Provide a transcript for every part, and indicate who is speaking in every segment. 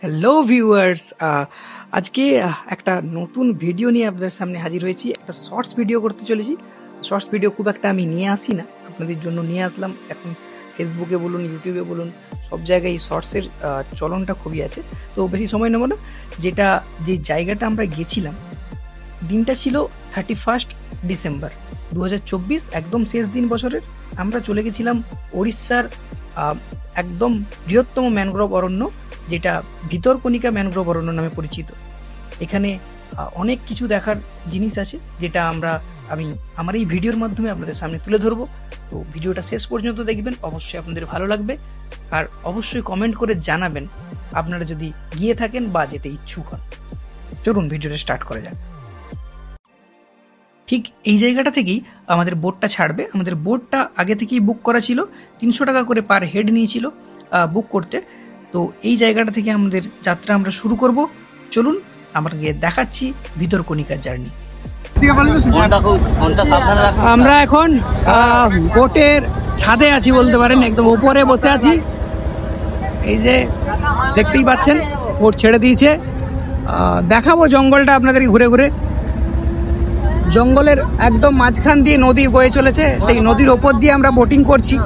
Speaker 1: Hello viewers, আজকে একটা নতুন ভিডিও নিয়ে আপনাদের সামনে হাজির হয়েছি। একটা শর্টস ভিডিও করতে চলেছি। শর্টস ভিডিও খুব একটা আমি নিয়ে আসি না, আপনাদের জন্য নিয়ে আসলাম। এখন ফেসবুকে বলুন, ইউটিউবে বলুন, সব জায়গায় এই শর্টসের চলনটা খুবই আছে। তো বেশি সময় নেব না। যে জায়গাটা আমরা গেছিলাম, দিনটা ছিল 31 ডিসেম্বর 2024, একদম শেষ দিন বছরের। আমরা চলে গেছিলাম ওড়িশার একদম বৃহত্তম ম্যানগ্রোভ অরণ্য, যেটা ভিতরকণিকা ম্যানগ্রোভ অরণ্য নামে পরিচিত। এখানে অনেক কিছু দেখার জিনিস আছে, যেটা আমি আমার এই ভিডিওর মাধ্যমে আপনাদের সামনে তুলে ধরবো। তো ভিডিওটা শেষ পর্যন্ত দেখবেন, অবশ্যই আপনাদের ভালো লাগবে। আর অবশ্যই কমেন্ট করে জানাবেন আপনারা যদি গিয়ে থাকেন বা যেতে ইচ্ছুক হন। চলুন ভিডিওটা স্টার্ট করা যাক। ঠিক এই জায়গাটা থেকেই আমাদের বোটটা ছাড়বে। আমাদের বোটটা আগে থেকেই বুক করা ছিল, 300 টাকা করে পার হেড নিয়েছিল বুক করতে। তো এই জায়গাটা থেকে আমাদের যাত্রা আমরা শুরু করব। চলুন আমরা গিয়ে দেখাচ্ছি ভিতরকণিকার জার্নি। আমরা এখন বোটের ছাদে আছি বলতে পারেন, একদম উপরে বসে আছি। এই যে দেখতেই পাচ্ছেন, বোট ছেড়ে দিয়েছে। দেখাবো জঙ্গলটা আপনাদেরকে ঘুরে ঘুরে। জঙ্গলের একদম মাঝখান দিয়ে নদী বয়ে চলেছে, সেই নদীর ওপর দিয়ে আমরা বোটিং করছি।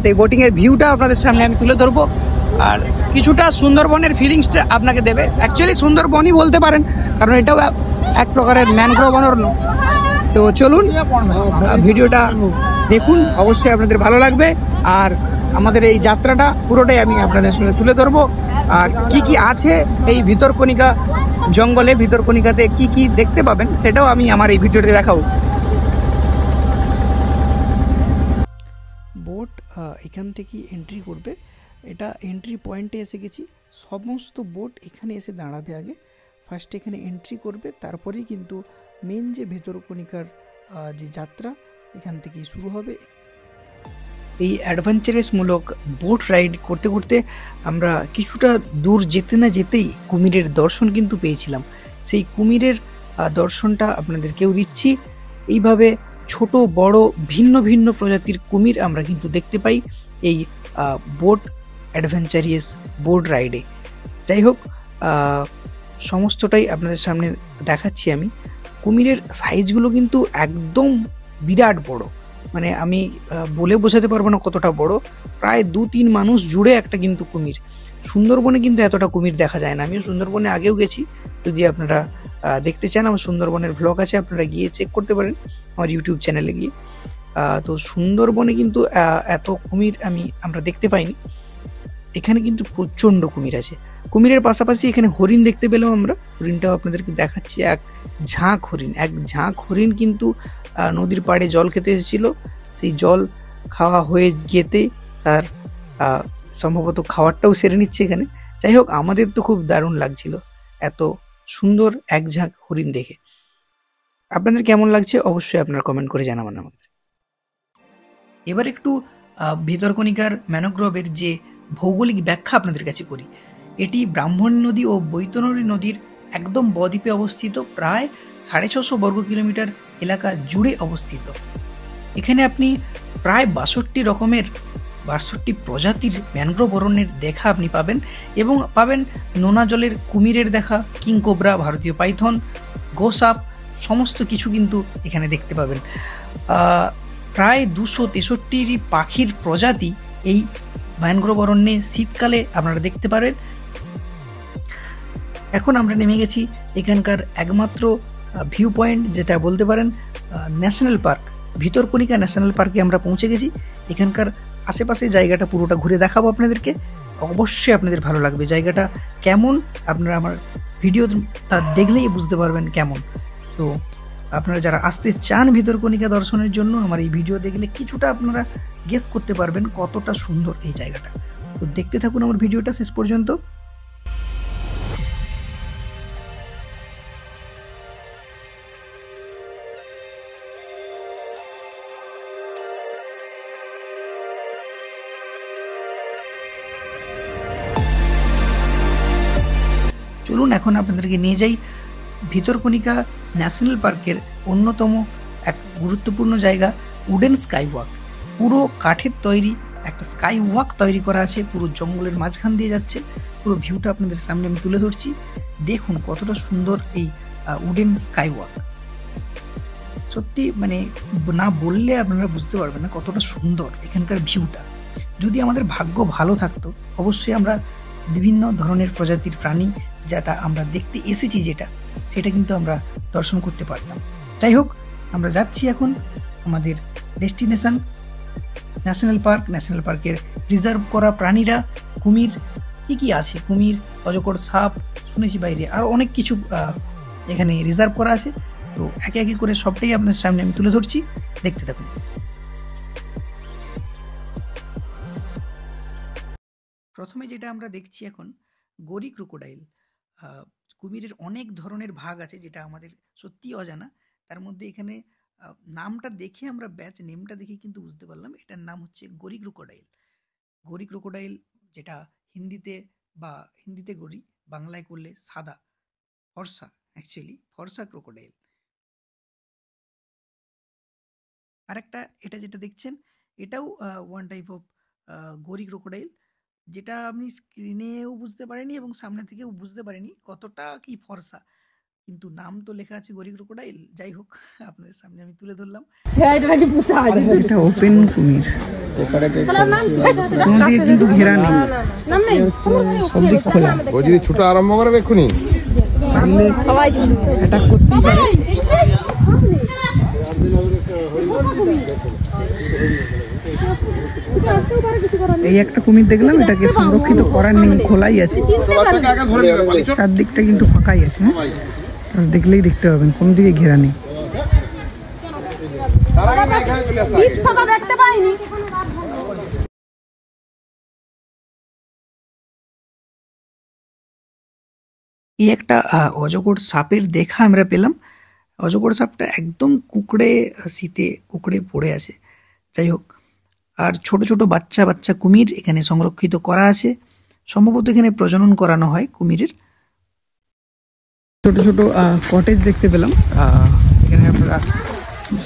Speaker 1: সেই বোটিং এর ভিউটা আপনাদের সামনে আমি তুলে ধরবো, আর কিছুটা সুন্দরবনের ফিলিংসটা আপনাকে দেবে। অ্যাকচুয়ালি সুন্দরবনই বলতে পারেন, কারণ এটাও এক প্রকারের ম্যানগ্রোভ অরণ্য। তো চলুন ভিডিওটা দেখুন, অবশ্যই আপনাদের ভালো লাগবে। আর আমাদের এই যাত্রাটা পুরোটাই আমি আপনাদের সামনে তুলে ধরবো। আর কি কি আছে এই ভিতরকণিকা জঙ্গলে, ভিতরকণিকাতে কি কি দেখতে পাবেন, সেটাও আমি আমার এই ভিডিওতে দেখাবো। বোট এখান থেকে এন্ট্রি করবে। এটা এন্ট্রি পয়েন্টে এসে গেছি। সমস্ত বোট এখানে এসে দাঁড়াবে আগে। ফার্স্ট এখানে এন্ট্রি করবে, তারপরেই কিন্তু মেন যে ভিতরকণিকার যে যাত্রা এখান থেকেই শুরু হবে। এই অ্যাডভেঞ্চারাসমূলক বোট রাইড করতে করতে আমরা কিছুটা দূর যেতে না যেতেই কুমিরের দর্শন কিন্তু পেয়েছিলাম। সেই কুমিরের দর্শনটা আপনাদেরকেও দিচ্ছি। এইভাবে ছোট বড় ভিন্ন ভিন্ন প্রজাতির কুমির আমরা কিন্তু দেখতে পাই এই বোট অ্যাডভেঞ্চারিয়াস বোট রাইডে। যাই হোক, সমস্তটাই আপনাদের সামনে দেখাচ্ছি আমি। কুমিরের সাইজগুলো কিন্তু একদম বিরাট বড়, মানে আমি বলে বোঝাতে পারবো না কতটা বড়। প্রায় 2-3 মানুষ জুড়ে একটা কিন্তু কুমির। সুন্দরবনে কিন্তু এতটা কুমির দেখা যায় না। আমিও সুন্দরবনে আগেও গেছি, যদি আপনারা দেখতে চান আমার সুন্দরবনের ভ্লগ আছে, আপনারা গিয়ে চেক করতে পারেন আমার ইউটিউব চ্যানেলে গিয়ে। তো সুন্দরবনে কিন্তু এত কুমির আমরা দেখতে পাইনি। এখানে কিন্তু প্রচণ্ড কুমির আছে। কুমিরের পাশাপাশি এখানে হরিণ দেখতে পেলাম আমরা। হরিণটাও আপনাদেরকে দেখাচ্ছি। এক ঝাঁক হরিণ কিন্তু নদীর পাড়ে জল খেতে এসেছিল। সেই জল খাওয়া হয়ে গিয়েতে তার সম্ভবত খাওয়ারটাও সেরে নিচ্ছে এখানে। যাই হোক, আমাদের তো খুব দারুণ লাগছিল এত সুন্দর এক ঝাঁক হরিণ দেখে। আপনাদের কেমন লাগছে অবশ্যই আপনারা কমেন্ট করে জানাবেন আমাদের। এবার একটু ভিতরকণিকার ম্যানগ্রোভের যে ভৌগোলিক ব্যাখ্যা আপনাদের কাছে করি। এটি ব্রাহ্মণী নদী ও বৈতরণী নদীর একদম বদ্বীপে অবস্থিত, প্রায় 650 বর্গ কিলোমিটার এলাকা জুড়ে অবস্থিত। এখানে আপনি প্রায় 62 প্রজাতির ম্যানগ্রোভ অরণ্যের দেখা আপনি পাবেন, এবং পাবেন নোনা জলের কুমিরের দেখা, কিংকোবরা, ভারতীয় পাইথন, গোসাপ, সমস্ত কিছু কিন্তু এখানে দেখতে পাবেন। প্রায় 263 পাখির প্রজাতি এই ম্যানগ্রোভ অরণ্যে শীতকালে আপনারা দেখতে পারেন। এখন আমরা নেমে গেছি এখানকার একমাত্র ভিউ পয়েন্ট, যেটা বলতে পারেন ন্যাশনাল পার্ক, ভিতরকণিকা ন্যাশনাল পার্কে আমরা পৌঁছে গেছি। এখানকার আশেপাশে জায়গাটা পুরোটা ঘুরে দেখাবো আপনাদেরকে। অবশ্যই আপনাদের ভালো লাগবে। জায়গাটা কেমন আপনারা আমার ভিডিওটা দেখলেই বুঝতে পারবেন কেমন। তো আপনারা যারা আসতে চান ভিতরকণিকা দর্শনের জন্য, আমার এই ভিডিও দেখলে কিছুটা আপনারা গেস করতে পারবেন কতটা সুন্দর এই জায়গাটা। তো দেখতে থাকুন আমার ভিডিওটা শেষ পর্যন্ত। চলুন এখন আপনাদেরকে নিয়ে যাই ভিতরকণিকা ন্যাশনাল পার্কের অন্যতম এক গুরুত্বপূর্ণ জায়গা, উডেন স্কাই ওয়াক। পুরো কাঠের তৈরি একটা স্কাই ওয়াক তৈরি করা আছে, পুরো জঙ্গলের মাঝখান দিয়ে যাচ্ছে। পুরো ভিউটা আপনাদের সামনে আমি তুলে ধরছি। দেখুন কতটা সুন্দর এই উডেন স্কাইওয়াক। সত্যি মানে না বললে আপনারা বুঝতে পারবেন না কতটা সুন্দর এখানকার ভিউটা। যদি আমাদের ভাগ্য ভালো থাকতো অবশ্যই আমরা বিভিন্ন ধরনের প্রজাতির প্রাণী যেটা আমরা দেখতে এসেছি সেটা কিন্তু আমরা দর্শন করতে পারতাম। যাই হোক, আমরা যাচ্ছি এখন আমাদের ডেস্টিনেশন ন্যাশনাল পার্ক। ন্যাশনাল পার্কের রিজার্ভ করা প্রাণীরা কুমির কি আছে, কুমির, অজগর, সাপ, শুনেছি বাইরে আরও অনেক কিছু এখানে রিজার্ভ করা আছে। তো একে একে করে সবটাই আপনার সামনে আমি তুলে ধরছি, দেখতে থাকুন। প্রথমে যেটা আমরা দেখছি এখন গরি ক্রোকোডাইল। কুমিরের অনেক ধরনের ভাগ আছে যেটা আমাদের সত্যি অজানা। তার মধ্যে এখানে নামটা দেখে আমরা ব্যাচ নেমটা দেখে কিন্তু বুঝতে পারলাম এটার নাম হচ্ছে গরি ক্রোকোডাইল। গরি ক্রোকোডাইল যেটা হিন্দিতে গরি, বাংলায় করলে সাদা, ফর্সা, অ্যাকচুয়ালি ফর্সা ক্রোকোডাইল। আরেকটা এটা যেটা দেখছেন এটাও ওয়ান টাইপ অফ গরি ক্রোকোডাইল, যেটা আপনি স্ক্রিনেও বুঝতে পারেনি এবং সামনে থেকেও বুঝতে পারেনি কতটা কি ফর্সা, কিন্তু নাম তো লেখা আছে গরি ক্রোকোডাইল। যাই হোক, আপনাদের সামনে আমি তুলে ধরলাম। এটা ওপেন কুমির, কোনো দিকে কিন্তু ঘেরা নেই, সব দিক খোলা।
Speaker 2: ও যদি ছোট আরম্ভ করে এক্ষুনি
Speaker 1: চাইলে অ্যাটাক করতেই পারে। এই একটা কুমির দেখলাম, এটাকে সংরক্ষিত করার নেই, খোলাই আছে, চারদিকটা কিন্তু ফাঁকাই আছে। দেখলেই দেখতে পাবেন কোন দিকে ঘেরা নেই। এই একটা অজগর সাপের দেখা আমরা পেলাম। অজগর সাপটা একদম শীতে কুঁকড়ে পড়ে আছে। যাই হোক, আর ছোট ছোট বাচ্চা কুমির এখানে সংরক্ষিত করা আছে। সম্ভবত এখানে প্রজনন করানো হয় কুমিরের। ছোট ছোট কটেজ দেখতে পেলাম, এখানে আপনারা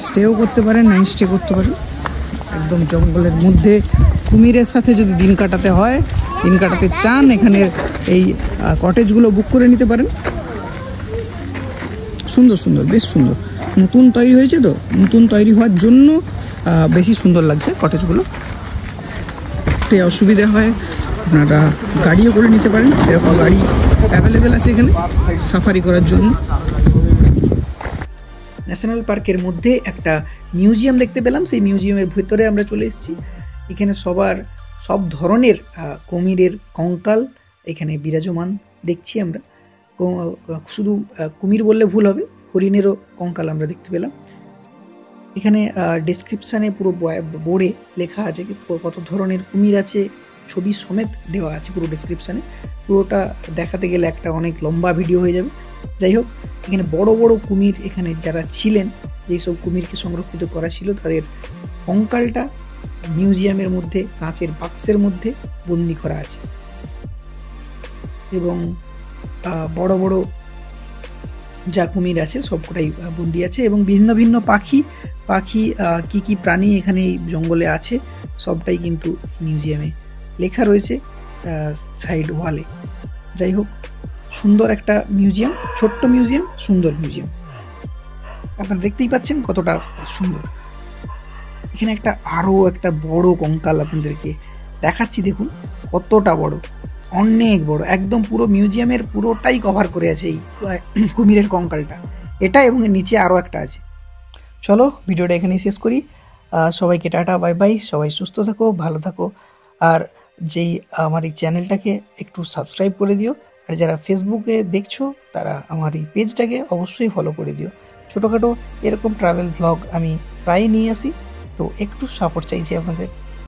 Speaker 1: স্টেও করতে পারেন, নাইট স্টে করতে পারেন। একদম জঙ্গলের মধ্যে কুমিরের সাথে যদি দিন কাটাতে হয়, দিন কাটাতে চান, এখানে এই কটেজগুলো বুক করে নিতে পারেন। সুন্দর সুন্দর, বেশ সুন্দর, নতুন তৈরি হয়েছে তো, নতুন তৈরি হওয়ার জন্য বেশি সুন্দর লাগছে কটেজগুলো। একটু অসুবিধা হয়, আপনারা গাড়িও করে নিতে পারেন, এরকম গাড়ি অ্যাভেলেবেল আছে এখানে সাফারি করার জন্য। ন্যাশনাল পার্কের মধ্যে একটা মিউজিয়াম দেখতে পেলাম, সেই মিউজিয়ামের ভিতরে আমরা চলে এসেছি। এখানে সব ধরনের কুমিরের কঙ্কাল এখানে বিরাজমান দেখছি আমরা। শুধু কুমির বললে ভুল হবে, হরিণেরও কঙ্কাল আমরা দেখতে পেলাম। এখানে ডেসক্রিপশানে পুরো বোর্ডে লেখা আছে কত ধরনের কুমির আছে, ছবি সমেত দেওয়া আছে পুরো ডেসক্রিপশানে। পুরোটা দেখাতে গেলে একটা অনেক লম্বা ভিডিও হয়ে যাবে। যাই হোক, এখানে বড় বড় কুমির এখানে যারা ছিলেন, যেসব কুমিরকে সংরক্ষিত করা ছিল, তাদের কঙ্কালটা মিউজিয়ামের মধ্যে কাঁচের বাক্সের মধ্যে বন্দি করা আছে। এবং বড় বড় যা কুমির আছে সবকটাই বন্দি আছে। এবং ভিন্ন ভিন্ন পাখি কি প্রাণী এখানে এই জঙ্গলে আছে সবটাই কিন্তু মিউজিয়ামে লেখা রয়েছে সাইড ওয়ালে। যাই হোক, সুন্দর একটা মিউজিয়াম, ছোট্ট মিউজিয়াম, সুন্দর মিউজিয়াম। আপনারা দেখতেই পাচ্ছেন কতটা সুন্দর। এখানে আরও একটা বড় কঙ্কাল আপনাদেরকে দেখাচ্ছি, দেখুন কতটা বড়, অনেক বড়, একদম পুরো মিউজিয়ামের পুরোটাই কভার করে আছে এই কুমিরের কঙ্কালটা। এটা এবং এর নিচে আরও একটা আছে। চলো ভিডিওটা এখানেই শেষ করি। সবাইকে টাটা, বাই বাই। সবাই সুস্থ থাকো, ভালো থাকো। আর যেই আমার এই চ্যানেলটাকে একটু সাবস্ক্রাইব করে দিও। আর যারা ফেসবুকে দেখছো তারা আমার এই পেজটাকে অবশ্যই ফলো করে দিও। ছোটোখাটো এরকম ট্রাভেল ভ্লগ আমি প্রায় নিয়ে আসি, তো একটু সাপোর্ট চাইছি আপনাদের।